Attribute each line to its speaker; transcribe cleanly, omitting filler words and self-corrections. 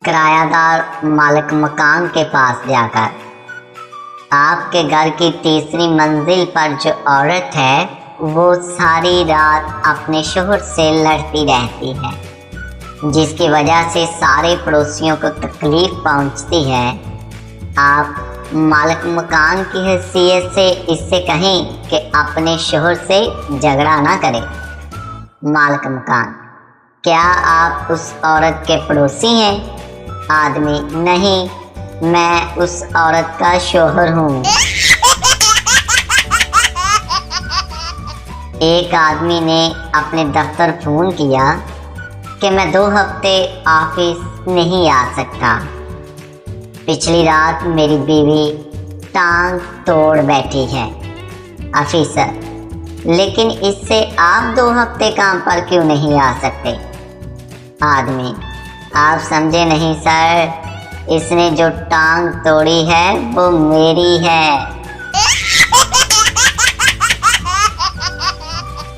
Speaker 1: किरायादार मालिक मकान के पास जाकर, आपके घर की तीसरी मंजिल पर जो औरत है वो सारी रात अपने शोहर से लड़ती रहती है, जिसकी वजह से सारे पड़ोसियों को तकलीफ पहुंचती है। आप मालिक मकान की हैसियत से इससे कहें कि अपने शोहर से झगड़ा ना करे। मालिक मकान: क्या आप उस औरत के पड़ोसी हैं? आदमी: नहीं, मैं उस औरत का शोहर हूँ। एक आदमी ने अपने दफ्तर फोन किया कि मैं 2 हफ्ते ऑफिस नहीं आ सकता। पिछली रात मेरी बीवी टांग तोड़ बैठी है। ऑफिसर: लेकिन इससे आप 2 हफ्ते काम पर क्यों नहीं आ सकते? आदमी: आप समझे नहीं सर, इसने जो टांग तोड़ी है वो मेरी है।